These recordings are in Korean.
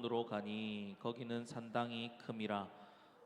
기브온으로 가니 거기는 산당이 큼이라.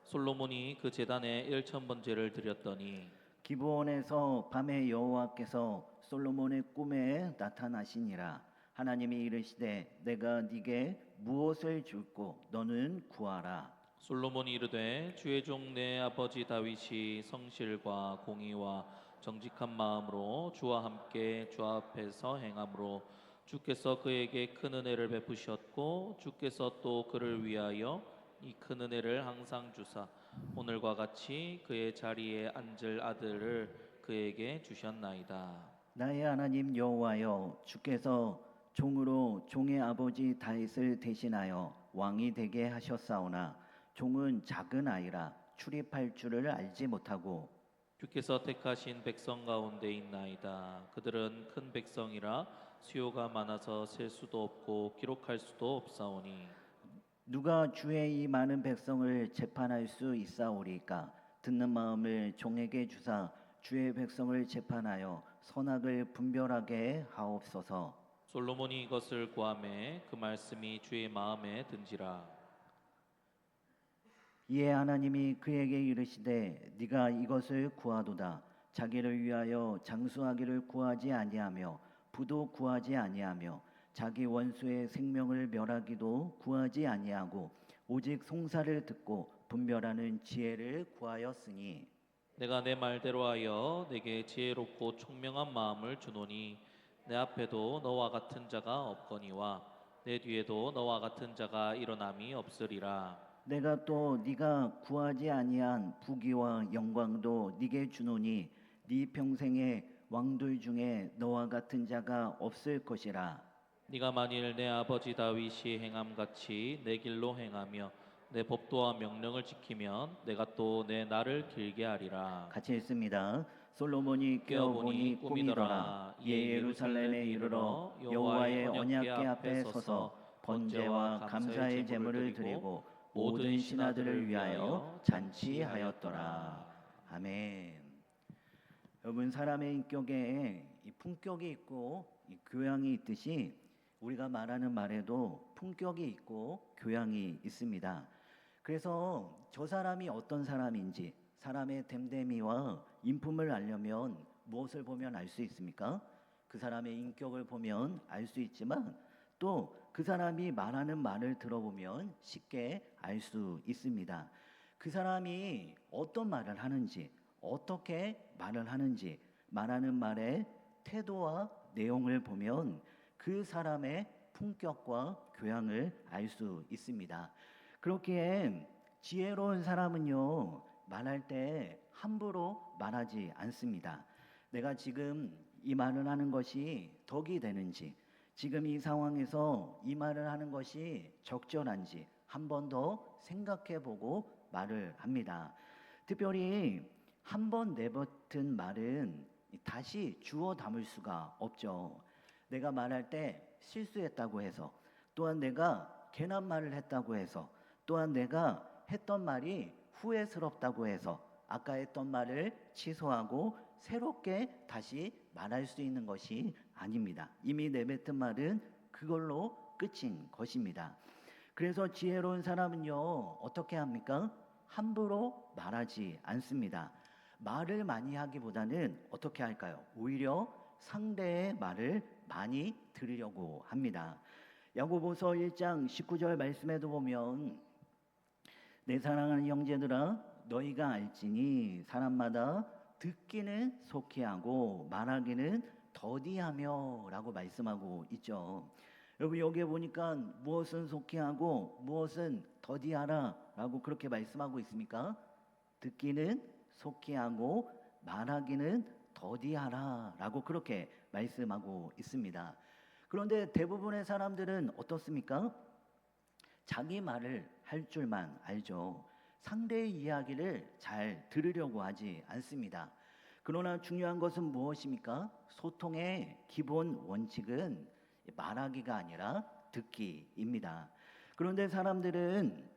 솔로몬이 그 제단에 1,000번제를 드렸더니 기브온에서 밤에 여호와께서 솔로몬의 꿈에 나타나시니라. 하나님이 이르시되 내가 네게 무엇을 줄고 너는 구하라. 솔로몬이 이르되 주의 종 내 아버지 다윗이 성실과 공의와 정직한 마음으로 주와 함께 주 앞에서 행함으로 주께서 그에게 큰 은혜를 베푸셨고 주께서 또 그를 위하여 이 큰 은혜를 항상 주사 오늘과 같이 그의 자리에 앉을 아들을 그에게 주셨나이다. 나의 하나님 여호와여, 주께서 종으로 종의 아버지 다윗을 대신하여 왕이 되게 하셨사오나 종은 작은 아이라 출입할 줄을 알지 못하고 주께서 택하신 백성 가운데 있나이다. 그들은 큰 백성이라 수요가 많아서 셀 수도 없고 기록할 수도 없사오니 누가 주의 이 많은 백성을 재판할 수 있사오리까? 듣는 마음을 종에게 주사 주의 백성을 재판하여 선악을 분별하게 하옵소서. 솔로몬이 이것을 구하매 그 말씀이 주의 마음에 든지라. 이에 하나님이 그에게 이르시되 네가 이것을 구하도다. 자기를 위하여 장수하기를 구하지 아니하며 부도 구하지 아니하며 자기 원수의 생명을 멸하기도 구하지 아니하고 오직 송사를 듣고 분별하는 지혜를 구하였으니 내가 내 말대로 하여 내게 지혜롭고 총명한 마음을 주노니 내 앞에도 너와 같은 자가 없거니와 내 뒤에도 너와 같은 자가 일어남이 없으리라. 내가 또 네가 구하지 아니한 부귀와 영광도 네게 주노니 네 평생에 왕들 중에 너와 같은 자가 없을 것이라. 네가 만일 내 아버지 다윗이 행함같이 내 길로 행하며 내 법도와 명령을 지키면 내가 또 내 날을 길게 하리라. 같이 읽습니다. 솔로몬이 깨어보니 꿈이더라. 이에 예루살렘에 이르러 여호와의 언약궤 앞에 서서 번제와 감사의 제물을 드리고 모든 신하들을 위하여 잔치하였더라. 아멘. 여러분, 사람의 인격에 이 품격이 있고 이 교양이 있듯이 우리가 말하는 말에도 품격이 있고 교양이 있습니다. 그래서 저 사람이 어떤 사람인지 사람의 됨됨이와 인품을 알려면 무엇을 보면 알 수 있습니까? 그 사람의 인격을 보면 알 수 있지만 또 그 사람이 말하는 말을 들어보면 쉽게 알 수 있습니다. 그 사람이 어떤 말을 하는지, 어떻게 말을 하는지, 말하는 말의 태도와 내용을 보면 그 사람의 품격과 교양을 알 수 있습니다. 그렇기에 지혜로운 사람은요, 말할 때 함부로 말하지 않습니다. 내가 지금 이 말을 하는 것이 덕이 되는지, 지금 이 상황에서 이 말을 하는 것이 적절한지 한 번 더 생각해 보고 말을 합니다. 특별히 한 번 내뱉은 말은 다시 주워 담을 수가 없죠. 내가 말할 때 실수했다고 해서, 또한 내가 괜한 말을 했다고 해서, 또한 내가 했던 말이 후회스럽다고 해서 아까 했던 말을 취소하고 새롭게 다시 말할 수 있는 것이 아닙니다. 이미 내뱉은 말은 그걸로 끝인 것입니다. 그래서 지혜로운 사람은요, 어떻게 합니까? 함부로 말하지 않습니다. 말을 많이 하기보다는 어떻게 할까요? 오히려 상대의 말을 많이 들으려고 합니다. 야고보서 1장 19절 말씀에도 보면 내 사랑하는 형제들아 너희가 알지니 사람마다 듣기는 속히 하고 말하기는 더디하며 라고 말씀하고 있죠. 여러분, 여기에 보니까 무엇은 속히 하고 무엇은 더디하라 라고 그렇게 말씀하고 있습니까? 듣기는 속히 하고 말하기는 더디하라 라고 그렇게 말씀하고 있습니다. 그런데 대부분의 사람들은 어떻습니까? 자기 말을 할 줄만 알죠. 상대의 이야기를 잘 들으려고 하지 않습니다. 그러나 중요한 것은 무엇입니까? 소통의 기본 원칙은 말하기가 아니라 듣기입니다. 그런데 사람들은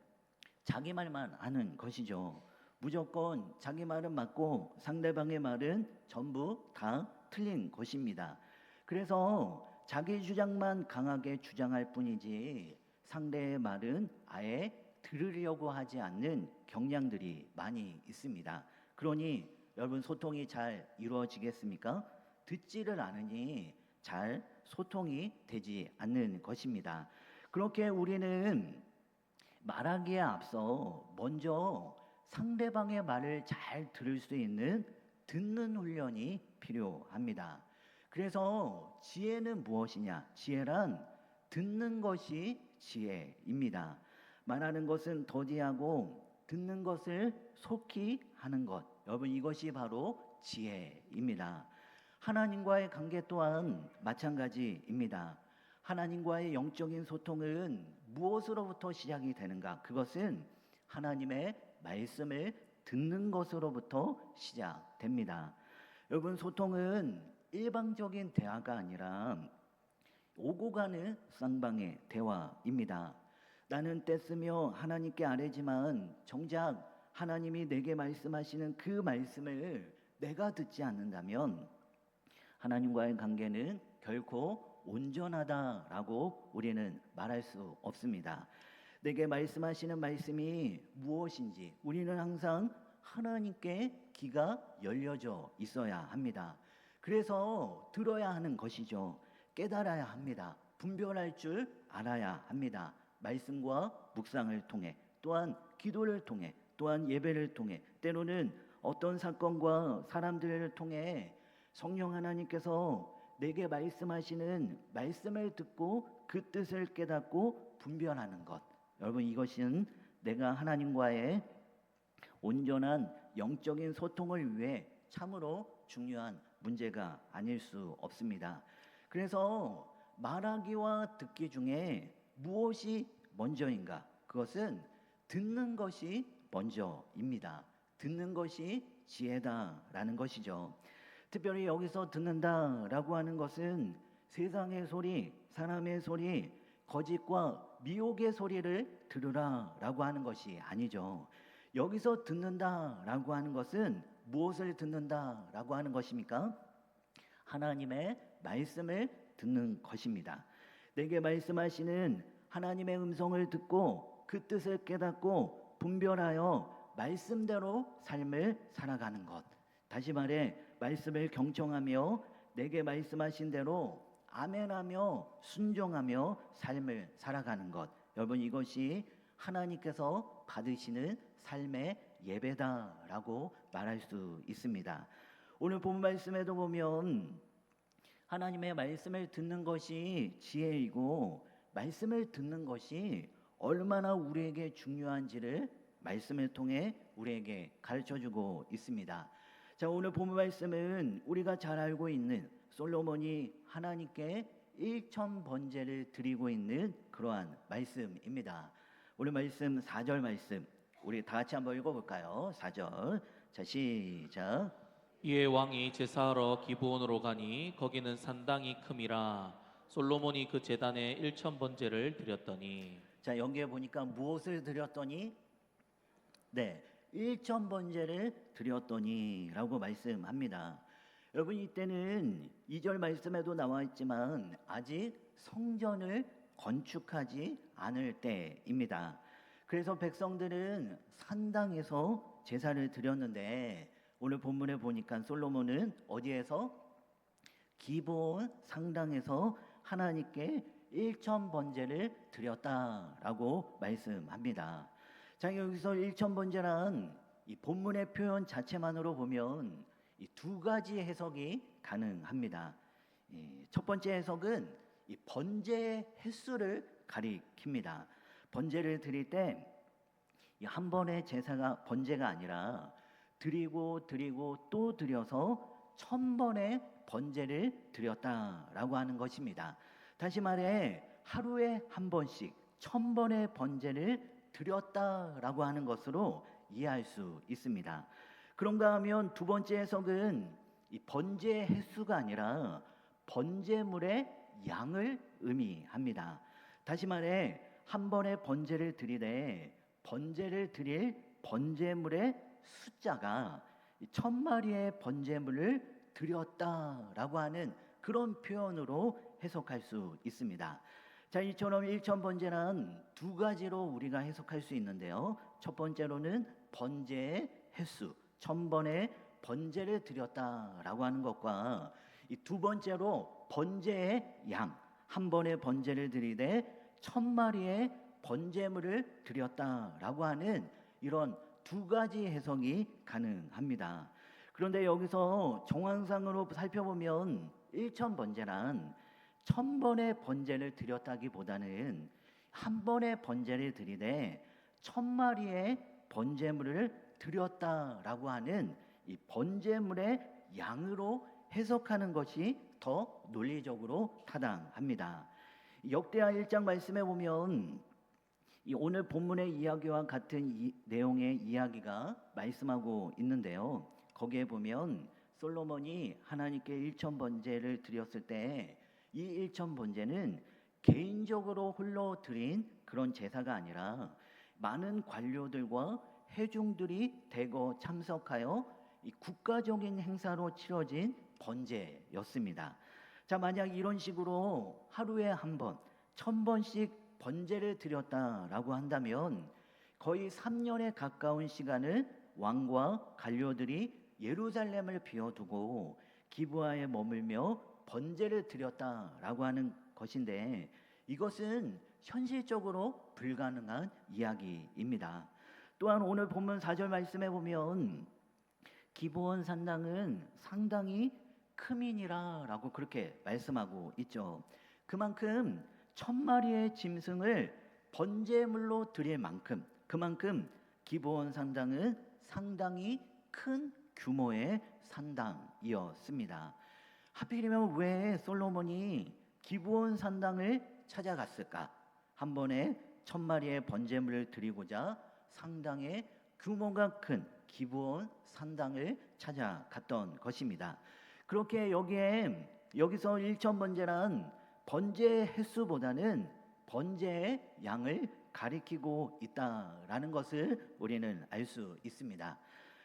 자기 말만 하는 것이죠. 무조건 자기 말은 맞고 상대방의 말은 전부 다 틀린 것입니다. 그래서 자기 주장만 강하게 주장할 뿐이지 상대의 말은 아예 들으려고 하지 않는 경향들이 많이 있습니다. 그러니 여러분 소통이 잘 이루어지겠습니까? 듣지를 않으니 잘 소통이 되지 않는 것입니다. 그렇게 우리는 말하기에 앞서 먼저 상대방의 말을 잘 들을 수 있는 듣는 훈련이 필요합니다. 그래서 지혜는 무엇이냐? 지혜란 듣는 것이 지혜입니다. 말하는 것은 더디하고 듣는 것을 속히 하는 것. 여러분 이것이 바로 지혜입니다. 하나님과의 관계 또한 마찬가지입니다. 하나님과의 영적인 소통은 무엇으로부터 시작이 되는가? 그것은 하나님의 말씀을 듣는 것으로부터 시작됩니다. 여러분 소통은 일방적인 대화가 아니라 오고 가는 쌍방의 대화입니다. 나는 떼쓰며 하나님께 아뢰지만 정작 하나님이 내게 말씀하시는 그 말씀을 내가 듣지 않는다면 하나님과의 관계는 결코 온전하다라고 우리는 말할 수 없습니다. 내게 말씀하시는 말씀이 무엇인지 우리는 항상 하나님께 귀가 열려져 있어야 합니다. 그래서 들어야 하는 것이죠. 깨달아야 합니다. 분별할 줄 알아야 합니다. 말씀과 묵상을 통해 또한 기도를 통해 또한 예배를 통해 때로는 어떤 사건과 사람들을 통해 성령 하나님께서 내게 말씀하시는 말씀을 듣고 그 뜻을 깨닫고 분별하는 것. 여러분 이것은 내가 하나님과의 온전한 영적인 소통을 위해 참으로 중요한 문제가 아닐 수 없습니다. 그래서 말하기와 듣기 중에 무엇이 먼저인가? 그것은 듣는 것이 먼저입니다. 듣는 것이 지혜다라는 것이죠. 특별히 여기서 듣는다라고 하는 것은 세상의 소리, 사람의 소리, 거짓과 미혹의 소리를 들으라라고 하는 것이 아니죠. 여기서 듣는다라고 하는 것은 무엇을 듣는다라고 하는 것입니까? 하나님의 말씀을 듣는 것입니다. 내게 말씀하시는 하나님의 음성을 듣고 그 뜻을 깨닫고 분별하여 말씀대로 삶을 살아가는 것. 다시 말해 말씀을 경청하며 내게 말씀하신 대로 아멘하며 순종하며 삶을 살아가는 것. 여러분 이것이 하나님께서 받으시는 삶의 예배다라고 말할 수 있습니다. 오늘 본 말씀에도 보면 하나님의 말씀을 듣는 것이 지혜이고 말씀을 듣는 것이 얼마나 우리에게 중요한지를 말씀을 통해 우리에게 가르쳐주고 있습니다. 자, 오늘 본 말씀은 우리가 잘 알고 있는 솔로몬이 하나님께 1천 번제를 드리고 있는 그러한 말씀입니다. 오늘 말씀 4절 말씀 우리 다 같이 한번 읽어볼까요? 4절. 자, 시작. 이에 왕이 제사하러 기브온으로 가니 거기는 산당이 큼이라. 솔로몬이 그 제단에 1,000번제를 드렸더니. 자, 여기에 보니까 무엇을 드렸더니 1,000번제를 드렸더니라고 말씀합니다. 여러분 이때는 2절 말씀에도 나와 있지만 아직 성전을 건축하지 않을 때입니다. 그래서 백성들은 산당에서 제사를 드렸는데 오늘 본문에 보니까 솔로몬은 어디에서? 기브온 상당에서 하나님께 1,000번제를 드렸다라고 말씀합니다. 자, 여기서 1,000번제란 이 본문의 표현 자체만으로 보면 이 두 가지 해석이 가능합니다. 첫 번째 해석은 이 번제의 횟수를 가리킵니다. 번제를 드릴 때 한 번의 제사가 번제가 아니라 드리고 또 드려서 1,000번의 번제를 드렸다라고 하는 것입니다. 다시 말해 하루에 한 번씩 1,000번의 번제를 드렸다라고 하는 것으로 이해할 수 있습니다. 그런가 하면 두 번째 해석은 이 번제의 횟수가 아니라 번제물의 양을 의미합니다. 다시 말해 한 번의 번제를 드리되 번제를 드릴 번제물의 숫자가 1,000마리의 번제물을 드렸다라고 하는 그런 표현으로 해석할 수 있습니다. 자, 이처럼 일천 번제란 두 가지로 우리가 해석할 수 있는데요. 첫 번째로는 번제의 횟수, 1000번의 번제를 드렸다라고 하는 것과 이 두 번째로 번제의 양, 한 번의 번제를 드리되 1000마리의 번제물을 드렸다라고 하는 이런 두 가지 해석이 가능합니다. 그런데 여기서 정황상으로 살펴보면 일천번제란 1000번의 번제를 드렸다기보다는 한 번의 번제를 드리되 1000마리의 번제물을 드렸다라고 하는 이 번제물의 양으로 해석하는 것이 더 논리적으로 타당합니다. 역대하 1장 말씀에 보면 이 오늘 본문의 이야기와 같은 내용의 이야기가 말씀하고 있는데요. 거기에 보면 솔로몬이 하나님께 일천번제를 드렸을 때 이 일천번제는 개인적으로 홀로 드린 그런 제사가 아니라 많은 관료들과 회중들이 대거 참석하여 이 국가적인 행사로 치러진 번제였습니다. 자, 만약 이런 식으로 하루에 한 번, 1000번씩 번제를 드렸다라고 한다면 거의 3년에 가까운 시간을 왕과 관료들이 예루살렘을 비워두고 기브아에 머물며 번제를 드렸다라고 하는 것인데 이것은 현실적으로 불가능한 이야기입니다. 또한 오늘 본문 4절 말씀에 보면 기브온 산당은 상당히 크민이라라고 그렇게 말씀하고 있죠. 그만큼 1000마리의 짐승을 번제물로 드릴 만큼 그만큼 기브온 산당은 상당히 큰 규모의 산당이었습니다. 하필이면 왜 솔로몬이 기브온 산당을 찾아갔을까? 한 번에 1000마리의 번제물을 드리고자 상당히 규모가 큰 기브온 산당을 찾아갔던 것입니다. 그렇게 여기서 일천번제란 번제의 횟수보다는 번제의 양을 가리키고 있다라는 것을 우리는 알 수 있습니다.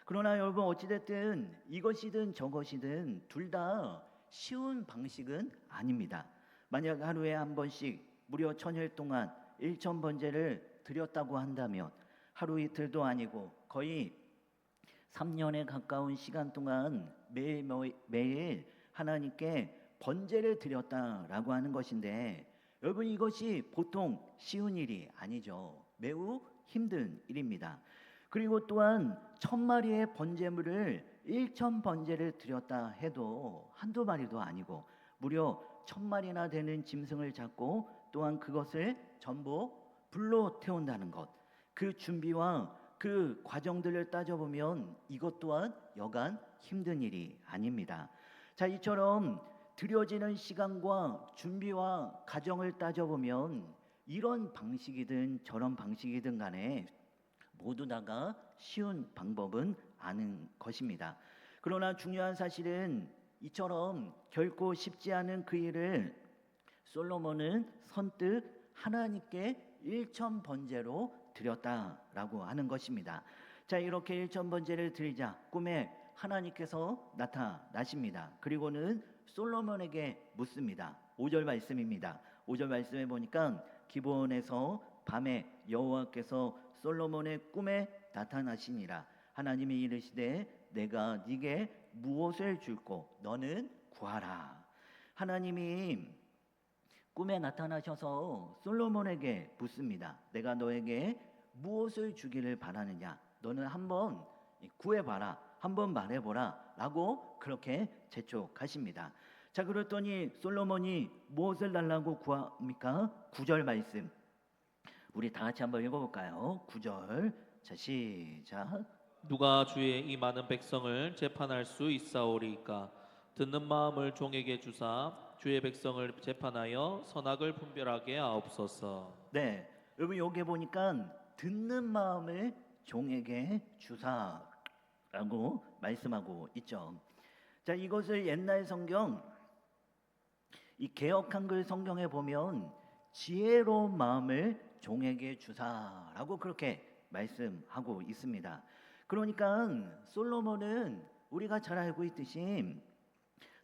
그러나 여러분 어찌됐든 이것이든 저것이든 둘 다 쉬운 방식은 아닙니다. 만약 하루에 한 번씩 무려 1000일 동안 일천번제를 드렸다고 한다면 하루 이틀도 아니고 거의 3년에 가까운 시간 동안 매일 하나님께 번제를 드렸다라고 하는 것인데 여러분 이것이 보통 쉬운 일이 아니죠. 매우 힘든 일입니다. 그리고 또한 1000마리의 번제물을 1000번제를 드렸다 해도 한두 마리도 아니고 무려 1000마리나 되는 짐승을 잡고 또한 그것을 전부 불로 태운다는 것, 그 준비와 그 과정들을 따져보면 이것 또한 여간 힘든 일이 아닙니다. 자, 이처럼 드려지는 시간과 준비와 과정을 따져보면 이런 방식이든 저런 방식이든 간에 모두 다가 쉬운 방법은 아닌 것입니다. 그러나 중요한 사실은 이처럼 결코 쉽지 않은 그 일을 솔로몬은 선뜻 하나님께 일천번제로 드렸다라고 하는 것입니다. 자, 이렇게 일천번제를 드리자 꿈에 하나님께서 나타나십니다. 그리고는 솔로몬에게 묻습니다. 5절 말씀입니다. 5절 말씀에 보니까 기브온에서 밤에 여호와께서 솔로몬의 꿈에 나타나시니라. 하나님이 이르시되 내가 네게 무엇을 줄고 너는 구하라. 하나님이 꿈에 나타나셔서 솔로몬에게 묻습니다. 내가 너에게 무엇을 주기를 바라느냐? 너는 한번 구해봐라. 한번 말해보라. 라고 그렇게 재촉하십니다. 자, 그랬더니 솔로몬이 무엇을 달라고 구합니까? 9절 말씀. 우리 다 같이 한번 읽어볼까요? 9절. 자, 시작. 누가 주의 이 많은 백성을 재판할 수 있사오리이까? 듣는 마음을 종에게 주사 주의 백성을 재판하여 선악을 분별하게 하옵소서. 네, 여러분 여기 보니까 듣는 마음을 종에게 주사라고 말씀하고 있죠. 자, 이것을 옛날 성경 이 개역 한글 성경에 보면 지혜로운 마음을 종에게 주사라고 그렇게 말씀하고 있습니다. 그러니까 솔로몬은 우리가 잘 알고 있듯이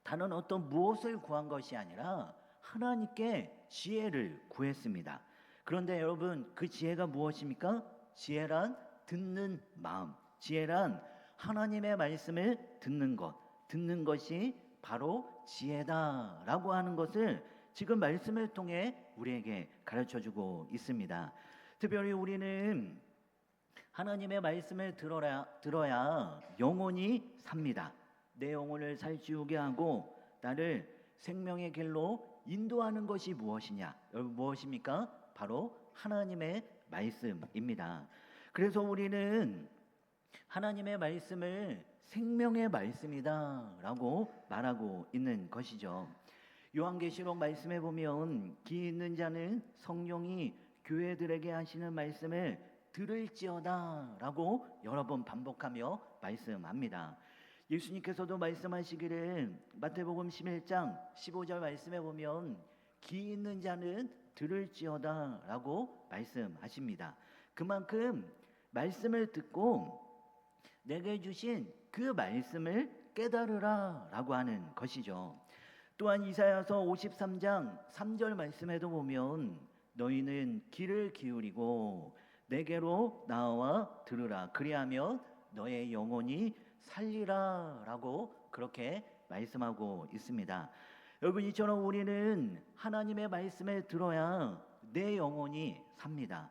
다른 어떤 무엇을 구한 것이 아니라 하나님께 지혜를 구했습니다. 그런데 여러분, 그 지혜가 무엇입니까? 지혜란 듣는 마음, 지혜란 하나님의 말씀을 듣는 것, 듣는 것이 바로 지혜다라고 하는 것을 지금 말씀을 통해 우리에게 가르쳐주고 있습니다. 특별히 우리는 하나님의 말씀을 들어야 영혼이 삽니다. 내 영혼을 살찌우게 하고 나를 생명의 길로 인도하는 것이 무엇이냐? 여러분, 무엇입니까? 바로 하나님의 말씀입니다. 그래서 우리는 하나님의 말씀을 생명의 말씀이다라고 말하고 있는 것이죠. 요한계시록 말씀에 보면 기 있는 자는 성령이 교회들에게 하시는 말씀을 들을지어다라고 여러 번 반복하며 말씀합니다. 예수님께서도 말씀하시기를 마태복음 11장 15절 말씀에 보면 기 있는 자는 들을지어다라고 말씀하십니다. 그만큼 말씀을 듣고 내게 주신 그 말씀을 깨달으라라고 하는 것이죠. 또한 이사야서 53장 3절 말씀에도 보면 너희는 귀를 기울이고 내게로 나와 들으라 그리하면 너의 영혼이 살리라라고 그렇게 말씀하고 있습니다. 여러분, 이처럼 우리는 하나님의 말씀을 들어야 내 영혼이 삽니다.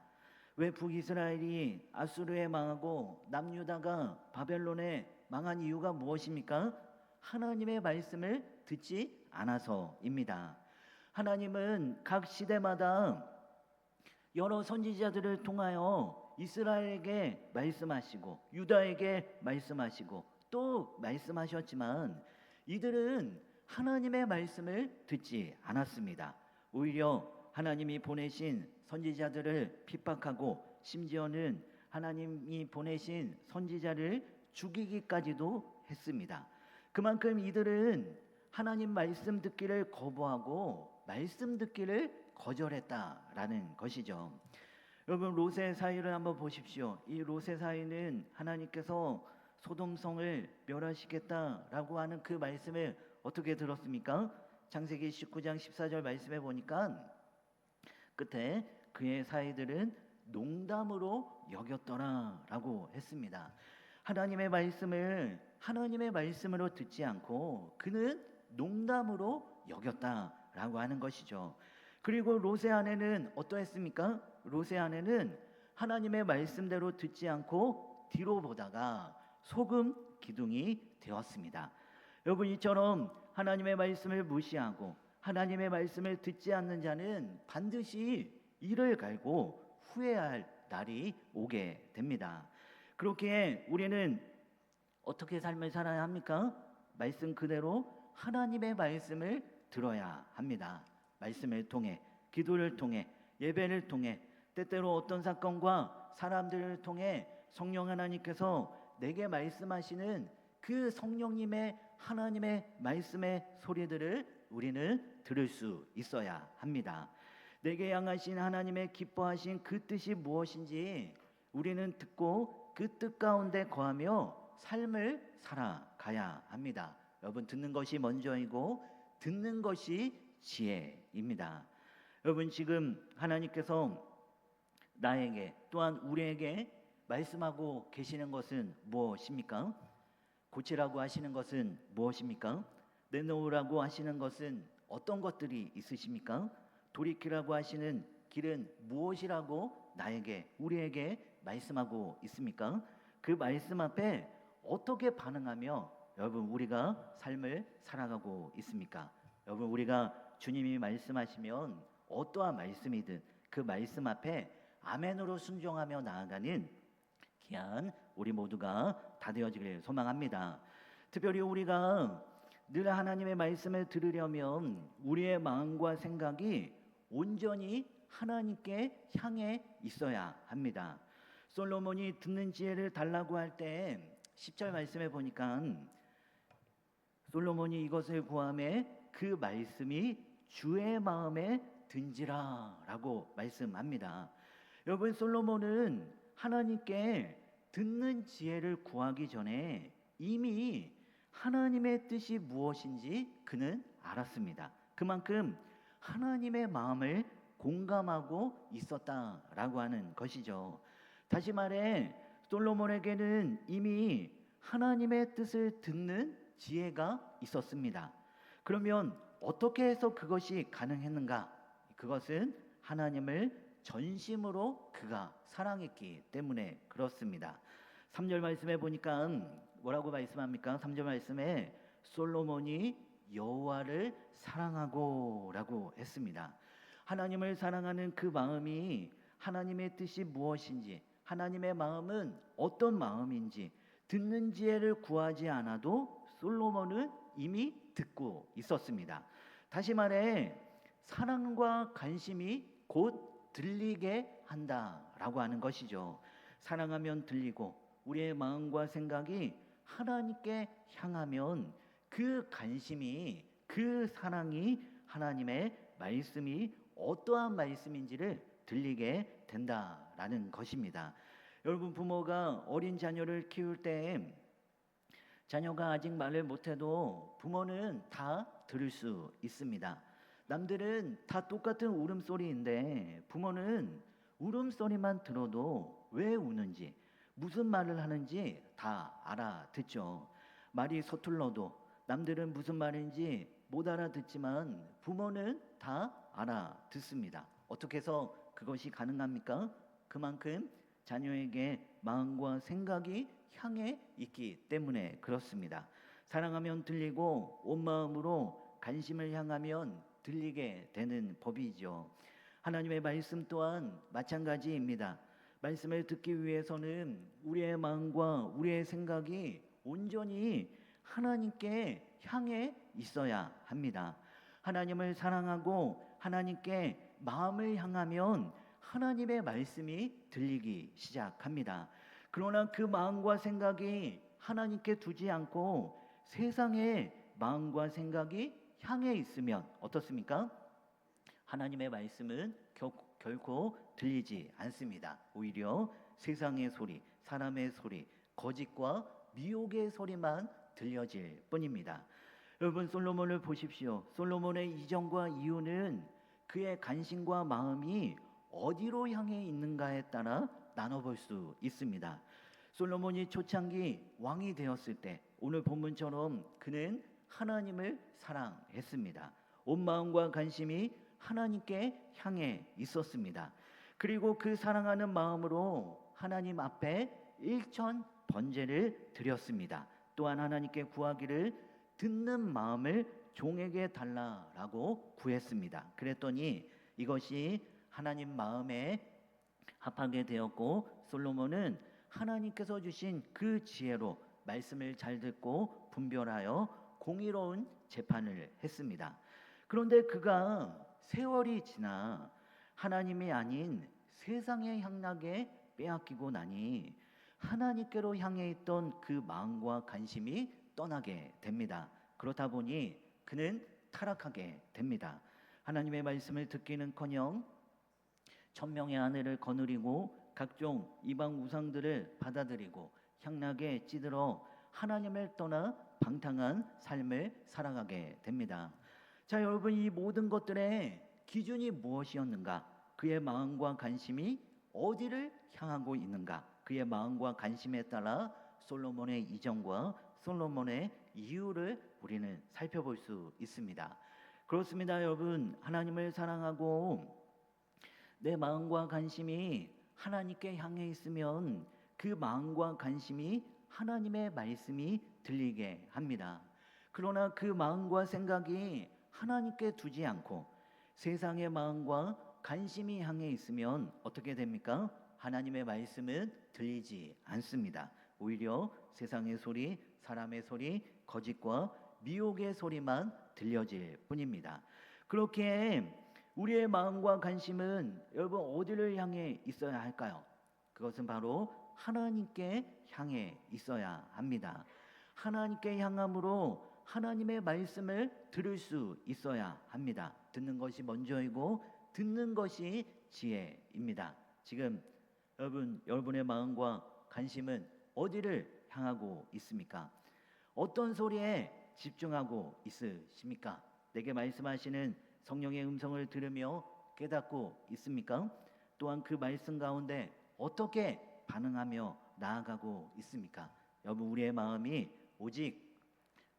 왜 북이스라엘이 아수르에 망하고 남유다가 바벨론에 망한 이유가 무엇입니까? 하나님의 말씀을 듣지 않아서입니다. 하나님은 각 시대마다 여러 선지자들을 통하여 이스라엘에게 말씀하시고 유다에게 말씀하시고 또 말씀하셨지만 이들은 하나님의 말씀을 듣지 않았습니다. 오히려 하나님이 보내신 선지자들을 핍박하고 심지어는 하나님이 보내신 선지자를 죽이기까지도 했습니다. 그만큼 이들은 하나님 말씀 듣기를 거부하고 말씀 듣기를 거절했다라는 것이죠. 여러분, 롯의 사위를 한번 보십시오. 이 롯의 사위는 하나님께서 소돔성을 멸하시겠다라고 하는 그 말씀을 어떻게 들었습니까? 창세기 19장 14절 말씀에 보니까 끝에 그의 사위들은 농담으로 여겼더라라고 했습니다. 하나님의 말씀을 하나님의 말씀으로 듣지 않고 그는 농담으로 여겼다라고 하는 것이죠. 그리고 롯의 아내는 어떠했습니까? 롯의 아내는 하나님의 말씀대로 듣지 않고 뒤로 보다가 소금 기둥이 되었습니다. 여러분, 이처럼 하나님의 말씀을 무시하고 하나님의 말씀을 듣지 않는 자는 반드시 이를 갈고 후회할 날이 오게 됩니다. 그렇게 우리는 어떻게 삶을 살아야 합니까? 말씀 그대로 하나님의 말씀을 들어야 합니다. 말씀을 통해, 기도를 통해, 예배를 통해, 때때로 어떤 사건과 사람들을 통해 성령 하나님께서 내게 말씀하시는 그 성령님의 하나님의 말씀의 소리들을 우리는 들을 수 있어야 합니다. 내게 향하신 하나님의 기뻐하신 그 뜻이 무엇인지 우리는 듣고 그 뜻 가운데 거하며 삶을 살아가야 합니다. 여러분, 듣는 것이 먼저이고 듣는 것이 지혜입니다. 여러분, 지금 하나님께서 나에게 또한 우리에게 말씀하고 계시는 것은 무엇입니까? 고치라고 하시는 것은 무엇입니까? 내놓으라고 하시는 것은 어떤 것들이 있으십니까? 돌이키라고 하시는 길은 무엇이라고 나에게, 우리에게 말씀하고 있습니까? 그 말씀 앞에 어떻게 반응하며 여러분 우리가 삶을 살아가고 있습니까? 여러분, 우리가 주님이 말씀하시면 어떠한 말씀이든 그 말씀 앞에 아멘으로 순종하며 나아가는 귀한 우리 모두가 다 되어지기를 소망합니다. 특별히 우리가 늘 하나님의 말씀을 들으려면 우리의 마음과 생각이 온전히 하나님께 향해 있어야 합니다. 솔로몬이 듣는 지혜를 달라고 할 때 10절 말씀에 보니까 솔로몬이 이것을 구하매 그 말씀이 주의 마음에 든지라라고 말씀합니다. 여러분, 솔로몬은 하나님께 듣는 지혜를 구하기 전에 이미 하나님의 뜻이 무엇인지 그는 알았습니다. 그만큼 하나님의 마음을 공감하고 있었다라고 하는 것이죠. 다시 말해 솔로몬에게는 이미 하나님의 뜻을 듣는 지혜가 있었습니다. 그러면 어떻게 해서 그것이 가능했는가? 그것은 하나님을 전심으로 그가 사랑했기 때문에 그렇습니다. 3절 말씀에 보니까 뭐라고 말씀합니까? 3절 말씀에 솔로몬이 여호와를 사랑하고라고 했습니다. 하나님을 사랑하는 그 마음이 하나님의 뜻이 무엇인지, 하나님의 마음은 어떤 마음인지 듣는 지혜를 구하지 않아도 솔로몬은 이미 듣고 있었습니다. 다시 말해 사랑과 관심이 곧 들리게 한다라고 하는 것이죠. 사랑하면 들리고 우리의 마음과 생각이 하나님께 향하면 그 관심이, 그 사랑이 하나님의 말씀이 어떠한 말씀인지를 들리게 된다라는 것입니다. 여러분, 부모가 어린 자녀를 키울 때 자녀가 아직 말을 못해도 부모는 다 들을 수 있습니다. 남들은 다 똑같은 울음소리인데 부모는 울음소리만 들어도 왜 우는지, 무슨 말을 하는지 다 알아듣죠. 말이 서툴러도 남들은 무슨 말인지 못 알아듣지만 부모는 다 알아듣습니다. 어떻게 해서 그것이 가능합니까? 그만큼 자녀에게 마음과 생각이 향해 있기 때문에 그렇습니다. 사랑하면 들리고 온 마음으로 관심을 향하면 들리게 되는 법이죠. 하나님의 말씀 또한 마찬가지입니다. 말씀을 듣기 위해서는 우리의 마음과 우리의 생각이 온전히 하나님께 향해 있어야 합니다. 하나님을 사랑하고 하나님께 마음을 향하면 하나님의 말씀이 들리기 시작합니다. 그러나 그 마음과 생각이 하나님께 두지 않고 세상의 마음과 생각이 향해 있으면 어떻습니까? 하나님의 말씀은 결코 들리지 않습니다. 오히려 세상의 소리, 사람의 소리, 거짓과 미혹의 소리만 들려질 뿐입니다. 여러분, 솔로몬을 보십시오. 솔로몬의 이전과 이후는 그의 관심과 마음이 어디로 향해 있는가에 따라 나눠볼 수 있습니다. 솔로몬이 초창기 왕이 되었을 때 오늘 본문처럼 그는 하나님을 사랑했습니다. 온 마음과 관심이 하나님께 향해 있었습니다. 그리고 그 사랑하는 마음으로 하나님 앞에 일천 번제를 드렸습니다. 또한 하나님께 구하기를 듣는 마음을 종에게 달라라고 구했습니다. 그랬더니 이것이 하나님 마음에 합하게 되었고 솔로몬은 하나님께서 주신 그 지혜로 말씀을 잘 듣고 분별하여 공의로운 재판을 했습니다. 그런데 그가 세월이 지나 하나님이 아닌 세상의 향락에 빼앗기고 나니 하나님께로 향해 있던 그 마음과 관심이 떠나게 됩니다. 그렇다 보니 그는 타락하게 됩니다. 하나님의 말씀을 듣기는커녕 천명의 아내를 거느리고 각종 이방 우상들을 받아들이고 향락에 찌들어 하나님을 떠나 방탕한 삶을 살아가게 됩니다. 자, 여러분, 이 모든 것들의 기준이 무엇이었는가? 그의 마음과 관심이 어디를 향하고 있는가? 그의 마음과 관심에 따라 솔로몬의 이전과 솔로몬의 이후를 우리는 살펴볼 수 있습니다. 그렇습니다, 여러분. 하나님을 사랑하고 내 마음과 관심이 하나님께 향해 있으면 그 마음과 관심이 하나님의 말씀이 들리게 합니다. 그러나 그 마음과 생각이 하나님께 두지 않고 세상의 마음과 관심이 향해 있으면 어떻게 됩니까? 하나님의 말씀은 들리지 않습니다. 오히려 세상의 소리, 사람의 소리, 거짓과 미혹의 소리만 들려질 뿐입니다. 그렇게 우리의 마음과 관심은 여러분 어디를 향해 있어야 할까요? 그것은 바로 하나님께 향해 있어야 합니다. 하나님께 향함으로 하나님의 말씀을 들을 수 있어야 합니다. 듣는 것이 먼저이고 듣는 것이 지혜입니다. 지금 여러분의 마음과 관심은 어디를 향하고 있습니까? 어떤 소리에 집중하고 있으십니까? 내게 말씀하시는 성령의 음성을 들으며 깨닫고 있습니까? 또한 그 말씀 가운데 어떻게 반응하며 나아가고 있습니까? 여러분, 우리의 마음이 오직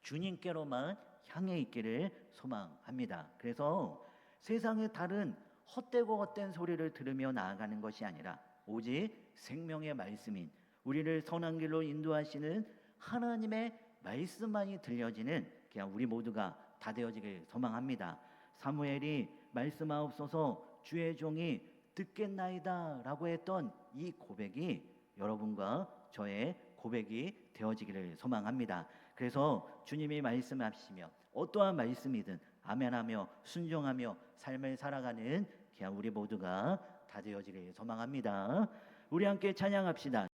주님께로만 향해 있기를 소망합니다. 그래서 세상의 다른 헛되고 헛된 소리를 들으며 나아가는 것이 아니라 오직 생명의 말씀인, 우리를 선한 길로 인도하시는 하나님의 말씀만이 들려지는 그냥 우리 모두가 다 되어지길 소망합니다. 사무엘이 말씀하옵소서 주의 종이 듣겠나이다 라고 했던 이 고백이 여러분과 저의 고백이 되어지기를 소망합니다. 그래서 주님이 말씀하시며 어떠한 말씀이든 아멘하며 순종하며 삶을 살아가는 그냥 우리 모두가 다 되어지기를 소망합니다. 우리 함께 찬양합시다.